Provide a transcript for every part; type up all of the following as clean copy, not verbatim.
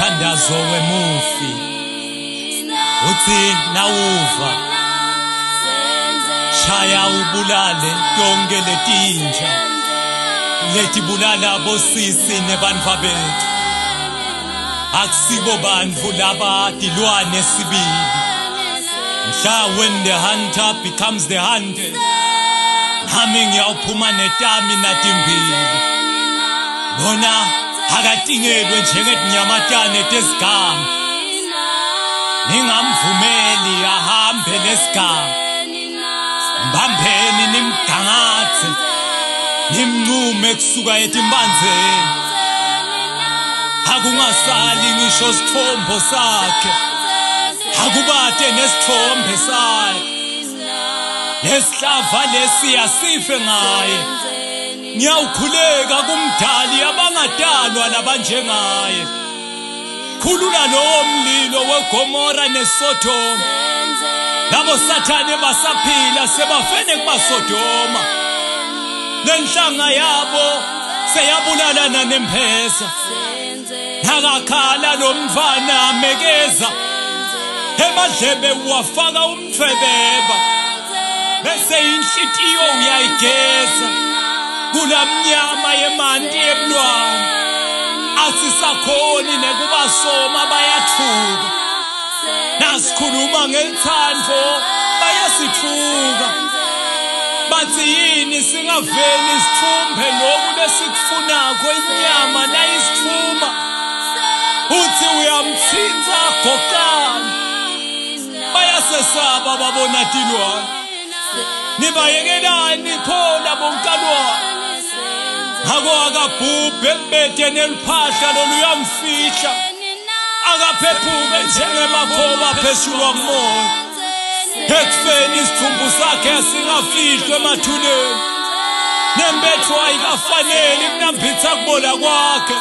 umthandazo wemufi uthi nawuva shaya ubulale yonke letinja letibulala bosisi nebantwa bethu akusibo bantfu laba tilwane sibili mhla when the hunter becomes the hunted nami ngiyawuphuma netami natimbili bona akatingelwe njengetinyamatane tesiganga ningamvumeli ahambe lesiganga mbambeni nimgangathe nimncume kusuka etimbandzeni akungasali ngisho sithombo sakhe akubate nesithombe sakhe lesihlava lesi asife ngaye ngiyawukhuleka kumdali abangadalwa labanjengaye khulula lowo mlilo weGomora neSodoma labo sathane basaphila sebafene kubaSodoma lenhlanga yabo seyabulalana nemphesa nakakhala lomfana amekeza emadlebe wafaka umthwebeba bese inhlitiyo uyayigeza kulamnyama yemanti eblwana asisakhoni nekubasoma bayathuka nasikhuluma ngenthando bayasithuka bathi yini singaveli isithumbe lokhu lesikufunako inyama nayisithuma uthi uyamthinta goqana bayasesaba babona tilwane nibayekelani phola bonkalwane akabhubhe embede neliphahla loluyamfihla akaphephuke njengemakhoba pheshulwa kumoya ekufeni isithumbu sakhe singafihlwe emathuleni nembetho ayikafanele kunambitha kubola kwakhe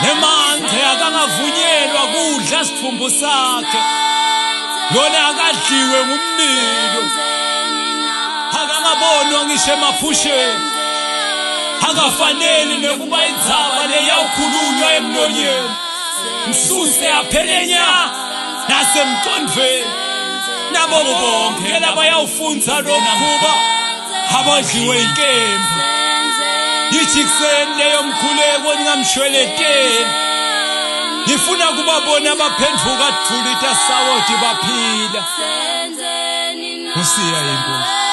nemanze akangavunyelwa kudla isithumbu sakhe yona akadliwe ngumlilo akangabonwa ngisho emaphusheni akafanele nekuba indzaba leyawukhulunywa emlonyeni msuse aphelenya nasemqondveni nabo bonke labayawufunza lokhuba abadliwe inkemba ijikiseni leyo mkhuleko ningamshweleteli ngifuna kubabona abaphendvuka thulita sawoti baphila usiya inkosi.